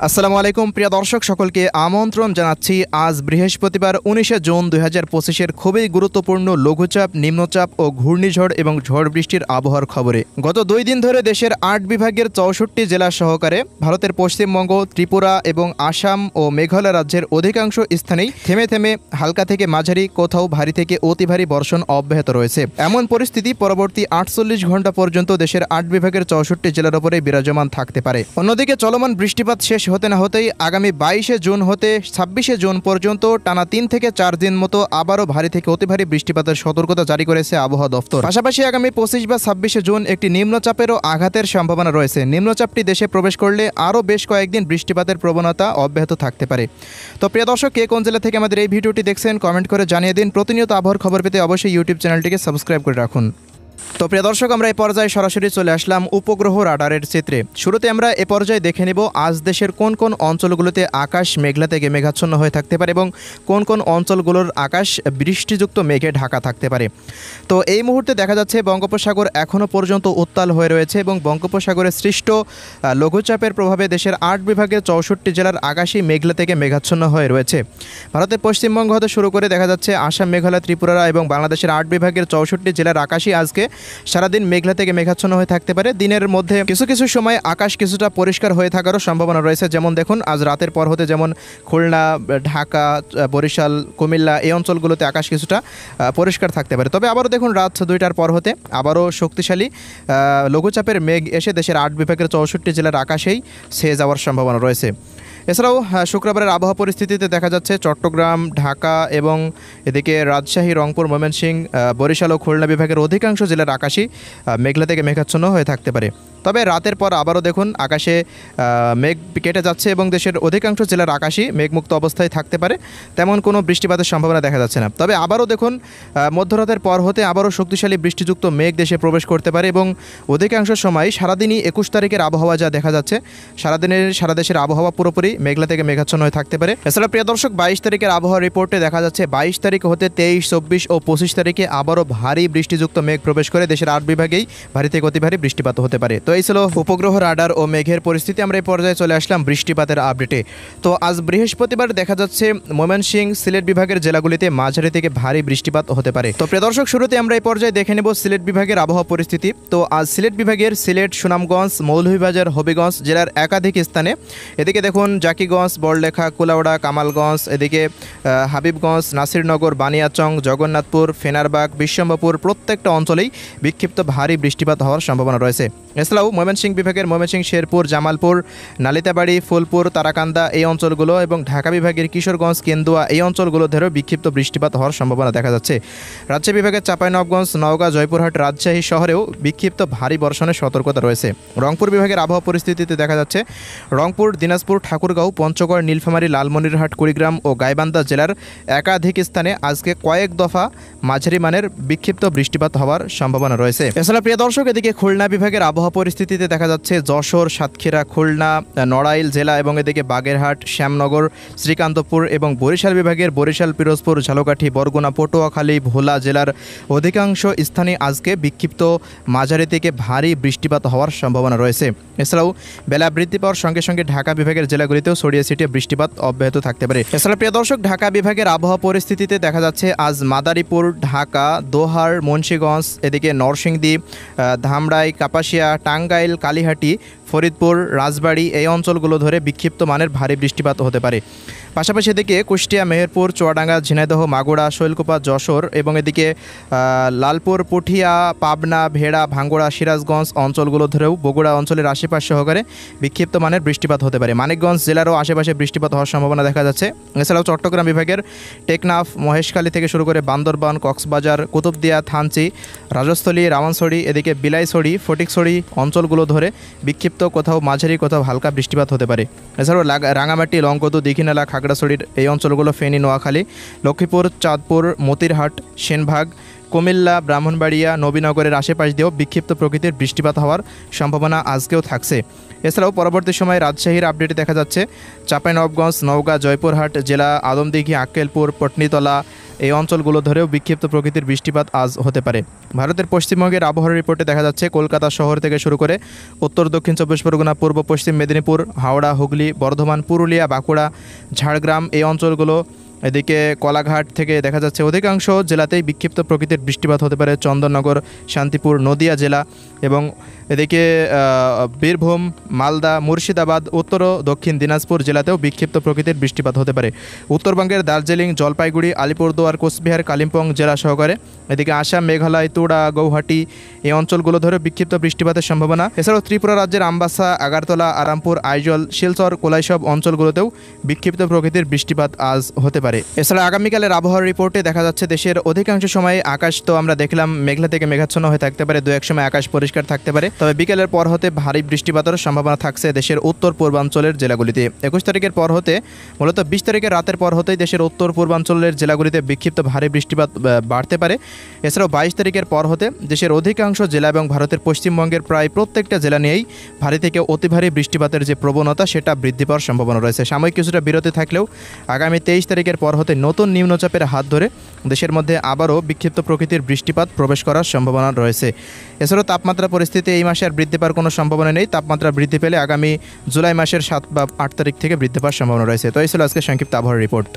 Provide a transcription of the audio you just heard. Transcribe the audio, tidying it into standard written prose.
আসসালামু আলাইকুম প্রিয় দর্শক সকলকে আমন্ত্রণ জানাচ্ছি আজ বৃহস্পতিবার ১৯ জুন ২০২৫-এর খুবই গুরুত্বপূর্ণ লঘুচাপ, নিম্নচাপ ও ঘূর্ণিঝড় এবং ঝড় বৃষ্টির আবহাওয়ার খবরে। গত ২ দিন ধরে দেশের ৮ বিভাগের ৬৪ জেলা সহকারে ভারতের পশ্চিমবঙ্গ, ত্রিপুরা এবং আসাম ও মেঘালয় রাজ্যের অধিকাংশ স্থানেই থেমে থেমে হালকা থেকে মাঝারি, কোথাও ভারী থেকে অতি ভারী বর্ষণ অব্যাহত রয়েছে। এমন পরিস্থিতি পরবর্তী ৪৮ ঘন্টা পর্যন্ত দেশের ৮ বিভাগের ৬৪ জেলার উপরে বিরাজমান থাকতে পারে। অন্যদিকে চলমান বৃষ্টিপাত শেষ হতে না হতেই আগামী ২২ জুন হতে ২৬ জুন পর্যন্ত টানা ৩ থেকে ৪ দিন মতো আবারও ভারী থেকে অতি ভারী বৃষ্টিপাতের সতর্কতা জারি করেছে আবহাওয়া দফতর। পাশাপাশি আগামী ২৫ বা ২৬ জুন একটি নিম্নচাপেরও আঘাতের সম্ভাবনা রয়েছে। নিম্নচাপটি দেশে প্রবেশ করলে আরও বেশ কয়েকদিন বৃষ্টিপাতের প্রবণতা অব্যাহত থাকতে পারে। তো প্রিয় দর্শক, কে কোন জেলা থেকে আমাদের এই ভিডিওটি দেখছেন কমেন্ট করে জানিয়ে দিন। প্রতিনিয়ত আবহাওয়ার খবর পেতে অবশ্যই ইউটিউব চ্যানেলটিকে সাবস্ক্রাইব করে রাখুন। তো প্রিয় দর্শক, আমরা এই পর্যায়ে সরাসরি চলে আসলাম উপগ্রহ রাডারের চিত্রে। শুরুতে আমরা এ পর্যায়ে দেখে নেব আজ দেশের কোন কোন অঞ্চলগুলোতে আকাশ মেঘলা থেকে মেঘাচ্ছন্ন হয়ে থাকতে পারে এবং কোন কোন অঞ্চলগুলোর আকাশ বৃষ্টিযুক্ত মেঘে ঢাকা থাকতে পারে। তো এই মুহূর্তে দেখা যাচ্ছে বঙ্গোপসাগর এখনও পর্যন্ত উত্তাল হয়ে রয়েছে এবং বঙ্গোপসাগরে সৃষ্ট লঘুচাপের প্রভাবে দেশের ৮ বিভাগের ৬৪ জেলার আকাশই মেঘলা থেকে মেঘাচ্ছন্ন হয়ে রয়েছে। ভারতের পশ্চিমবঙ্গ হতে শুরু করে দেখা যাচ্ছে আসাম, মেঘালয়, ত্রিপুরা এবং বাংলাদেশের ৮ বিভাগের ৬৪ জেলার আকাশই আজকে সারাদিন মেঘলা থেকে মেঘাচ্ছন্ন হয়ে থাকতে পারে। দিনের মধ্যে কিছু কিছু সময় আকাশ কিছুটা পরিষ্কার হয়ে থাকারও সম্ভাবনা রয়েছে। যেমন দেখুন, আজ রাতের পর হতে যেমন খুলনা, ঢাকা, বরিশাল, কুমিল্লা এই অঞ্চলগুলোতে আকাশ কিছুটা পরিষ্কার থাকতে পারে। তবে আবারও দেখুন, রাত ২টার পর হতে আবারও শক্তিশালী লঘুচাপের মেঘ এসে দেশের ৮ বিভাগের ৬৪ জেলার আকাশেই ছেয়ে যাওয়ার সম্ভাবনা রয়েছে। এছাড়াও শুক্রবারের আবহাওয়া পরিস্থিতিতে দেখা যাচ্ছে চট্টগ্রাম, ঢাকা এবং এদিকে রাজশাহী, রংপুর, ময়মনসিংহ, বরিশাল ও খুলনা বিভাগের অধিকাংশ জেলার আকাশই মেঘলা থেকে মেঘাচ্ছন্ন হয়ে থাকতে পারে। তবে রাতের পর আবারও দেখুন আকাশে মেঘ কেটে যাচ্ছে এবং দেশের অধিকাংশ জেলার আকাশই মেঘমুক্ত অবস্থায় থাকতে পারে। তেমন কোনো বৃষ্টিপাতের সম্ভাবনা দেখা যাচ্ছে না। তবে আবারও দেখুন মধ্যরাতের পর হতে আবারও শক্তিশালী বৃষ্টিযুক্ত মেঘ দেশে প্রবেশ করতে পারে এবং অধিকাংশ সময় সারাদিনই ২১ তারিখের আবহাওয়া যা দেখা যাচ্ছে, সারা দেশের আবহাওয়া পুরোপুরি মেঘলা থেকে মেঘাচ্ছন্ন হয়ে থাকতে পারে। এছাড়া প্রিয় দর্শক, ২২ তারিখের আবহাওয়া রিপোর্টে দেখা যাচ্ছে ২২ তারিখ হতে ২৩, ২৪ ও ২৫ তারিখে আবারও ভারী বৃষ্টিযুক্ত মেঘ প্রবেশ করে দেশের ৮ বিভাগেই ভারী থেকে অতি ভারী বৃষ্টিপাত হতে পারে। তো এই ছিল উপগ্রহ রাডার ও মেঘের পরিস্থিতি। আমরা এই পর্যায়ে চলে আসলাম বৃষ্টিপাতের আপডেটে। তো আজ বৃহস্পতিবার দেখা যাচ্ছে ময়মনসিংহ, সিলেট বিভাগের জেলাগুলিতে মাঝারি থেকে ভারী বৃষ্টিপাত হতে পারে। তো প্রিয় দর্শক, শুরুতে আমরা এই পর্যায়ে দেখে নেব সিলেট বিভাগের আবহাওয়া পরিস্থিতি। তো আজ সিলেট বিভাগের সিলেট, সুনামগঞ্জ, মৌলভীবাজার, হবিগঞ্জ জেলার একাধিক স্থানে, এদিকে দেখুন জাকিগঞ্জ, বড়লেখা, কুলাউড়া, কামালগঞ্জ, এদিকে হাবিবগঞ্জ, নাসিরনগর, বানিয়াচং, জগন্নাথপুর, ফেনারবাগ, বিশ্বম্ভরপুর প্রত্যেকটা অঞ্চলেই বিক্ষিপ্ত ভারী বৃষ্টিপাত হওয়ার সম্ভাবনা রয়েছে। এছাড়াও ময়মনসিংহ বিভাগের ময়মনসিংহ, শেরপুর, জামালপুর, নালিতাবাড়ি, ফুলপুর, তারাকান্দা এই অঞ্চলগুলো এবং ঢাকা বিভাগের কিশোরগঞ্জ, কেন্দুয়া এই অঞ্চলগুলোতেও বিক্ষিপ্ত বৃষ্টিপাত হওয়ার সম্ভাবনা দেখা যাচ্ছে। রাজশাহী বিভাগের চাঁপাইনবাবগঞ্জ, নওগাঁ, জয়পুরহাট, রাজশাহী শহরেও বিক্ষিপ্ত ভারী বর্ষণের সতর্কতা রয়েছে। রংপুর বিভাগের আবহাওয়া পরিস্থিতিতে দেখা যাচ্ছে রংপুর, দিনাজপুর, ঠাকুরগাঁও, পঞ্চগড়, নীলফামারী, লালমনিরহাট, কুড়িগ্রাম ও গাইবান্ধা জেলার একাধিক স্থানে আজকে কয়েক দফা মাঝারি মানের বিক্ষিপ্ত বৃষ্টিপাত হওয়ার সম্ভাবনা রয়েছে। এছাড়া প্রিয় দর্শক, এদিকে খুলনা বিভাগের আবহাওয়া পরিস্থিতিতে দেখা যাচ্ছে যশোর, সাতক্ষীরা, খুলনা, নড়াইল জেলা এবং এদিকে বাগেরহাট, শ্যামনগর, শ্রীকান্তপুর এবং বরিশাল বিভাগের বরিশাল, পিরোজপুর, ঝালকাঠি, বরগুনা, পটুয়াখালী, ভোলা জেলার অধিকাংশ স্থানে আজকে বিক্ষিপ্ত মাঝারি থেকে ভারী বৃষ্টিপাত হওয়ার সম্ভাবনা রয়েছে। এছাড়াও বেলা বৃদ্ধি পাওয়ার সঙ্গে সঙ্গে ঢাকা বিভাগের জেলাগুলিতেও ছড়িয়ে ছিটিয়ে বৃষ্টিপাত অব্যাহত থাকতে পারে। এছাড়া প্রিয় দর্শক, ঢাকা বিভাগের আবহাওয়া পরিস্থিতিতে দেখা যাচ্ছে আজ মাদারীপুর, ঢাকা, দোহার, মুন্সিগঞ্জ, এদিকে নরসিংদী, ধামরাই, কাপাসিয়া, টাঙ্গাইল, কালিহাটি, ফরিদপুর, রাজবাড়ী এই অঞ্চলগুলো ধরে বিক্ষিপ্ত মানের ভারী বৃষ্টিপাত হতে পারে। পাশাপাশি এদিকে কুষ্টিয়া, মেহেরপুর, চুয়াডাঙ্গা, ঝিনাইদহ, মাগুরা, শৈলকুপা, যশোর এবং এদিকে লালপুর, পুঠিয়া, পাবনা, ভেড়া, ভাঙ্গুড়া, সিরাজগঞ্জ অঞ্চলগুলো ধরেও বগুড়া অঞ্চলের আশেপাশ সহকারে বিক্ষিপ্ত মানের বৃষ্টিপাত হতে পারে। মানিকগঞ্জ জেলারও আশেপাশে বৃষ্টিপাত হওয়ার সম্ভাবনা দেখা যাচ্ছে। এছাড়াও চট্টগ্রাম বিভাগের টেকনাফ, মহেশখালী থেকে শুরু করে বান্দরবান, কক্সবাজার, কুতুবদিয়া, থানচি, রাজস্থলী, রাওয়ানছড়ি, এদিকে বিলাইছড়ি, ফটিকছড়ি অঞ্চলগুলো ধরে বিক্ষিপ্ত কোথাও মাঝারি, কোথাও হালকা বৃষ্টিপাত হতে পারে। এছাড়াও রাঙামাটি, লংকদু, দীঘিনালা, খাগড়াছড়ির এই অঞ্চলগুলো, ফেনী, নোয়াখালী, লক্ষ্মীপুর, চাঁদপুর, মতিরহাট, সেনবাগ, কুমিল্লা, ব্রাহ্মণবাড়িয়া, নবীনগরের আশেপাশ দিয়েও বিক্ষিপ্ত প্রকৃতির বৃষ্টিপাত হওয়ার সম্ভাবনা আজকেও থাকছে। এছাড়াও পরবর্তী সময়ে রাজশাহীর আপডেটে দেখা যাচ্ছে চাঁপাইনবাবগঞ্জ, নওগাঁ, জয়পুরহাট জেলা, আদমদিঘি, আক্কেলপুর, পটনীতলা এই অঞ্চলগুলো ধরেও বিক্ষিপ্ত প্রকৃতির বৃষ্টিপাত আজ হতে পারে। ভারতের পশ্চিমবঙ্গের আবহাওয়ার রিপোর্টে দেখা যাচ্ছে কলকাতা শহর থেকে শুরু করে উত্তর দক্ষিণ 24 পরগনা, পূর্ব পশ্চিম মেদিনীপুর, হাওড়া, হুগলি, বর্ধমান, পুরুলিয়া, বাঁকুড়া, ঝাড়গ্রাম এই অঞ্চলগুলো, এদিকে কলাঘাট থেকে দেখা যাচ্ছে অধিকাংশ জেলাতেই বিক্ষিপ্ত প্রকৃতির বৃষ্টিপাত হতে পারে। চন্দননগর, শান্তিপুর, নদিয়া জেলা এবং এদিকে বীরভূম, মালদা, মুর্শিদাবাদ, উত্তর ও দক্ষিণ দিনাজপুর জেলাতেও বিক্ষিপ্ত প্রকৃতির বৃষ্টিপাত হতে পারে। উত্তরবঙ্গের দার্জিলিং, জলপাইগুড়ি, আলিপুরদুয়ার, কোচবিহার, কালিম্পং জেলা সহকারে এদিকে আসাম, মেঘালয়, তুড়া, গৌহাটি এই অঞ্চলগুলো ধরে বিক্ষিপ্ত বৃষ্টিপাতের সম্ভাবনা। এছাড়াও ত্রিপুরা রাজ্যের আমবাসা, আগারতলা, আরামপুর, আইজল, শিলচর, কোলাইসব অঞ্চলগুলোতেও বিক্ষিপ্ত প্রকৃতির বৃষ্টিপাত আজ হতে পারে। এছাড়া আগামীকালের আবহাওয়ার রিপোর্টে দেখা যাচ্ছে দেশের অধিকাংশ সময় আকাশ তো আমরা দেখলাম মেঘলা থেকে মেঘাচ্ছন্ন হয়ে থাকতে পারে, দু এক সময় আকাশ পরিষ্কার থাকতে পারে, তবে বিকেলের পর হতে ভারী বৃষ্টিপাতের সম্ভাবনা থাকছে দেশের উত্তর পূর্বাঞ্চলের জেলাগুলিতে। 21 তারিখের পর হতে মূলত 20 তারিখের রাতের পর হতেই দেশের উত্তর পূর্বাঞ্চলের জেলাগুলিতে বিক্ষিপ্ত ভারী বৃষ্টিপাত বাড়তে পারে। এছাড়াও 22 তারিখের পর হতে দেশের অধিকাংশ জেলা এবং ভারতের পশ্চিমবঙ্গের প্রায় প্রত্যেকটা জেলা নিয়েই ভারী থেকে অতি ভারী বৃষ্টিপাতের যে প্রবণতা সেটা বৃদ্ধি পাওয়ার সম্ভাবনা রয়েছে। সাময়িক কিছুটা বিরতি থাকলেও আগামী 23 তারিখের পর হতে নতুন নিম্নচাপের হাত ধরে দেশের মধ্যে আবারও বিক্ষিপ্ত প্রকৃতির বৃষ্টিপাত প্রবেশ করার সম্ভাবনা রয়েছে। এছাড়াও তাপমাত্রা পরিস্থিতি এই মাসে আর বৃদ্ধি পাওয়ার কোনো সম্ভাবনা নেই। তাপমাত্রা বৃদ্ধি পেলে আগামী জুলাই মাসের 7 বা 8 তারিখ থেকে বৃদ্ধি পাওয়ার সম্ভাবনা রয়েছে। তো এই ছিল আজকে সংক্ষিপ্ত আবহাওয়ার রিপোর্ট।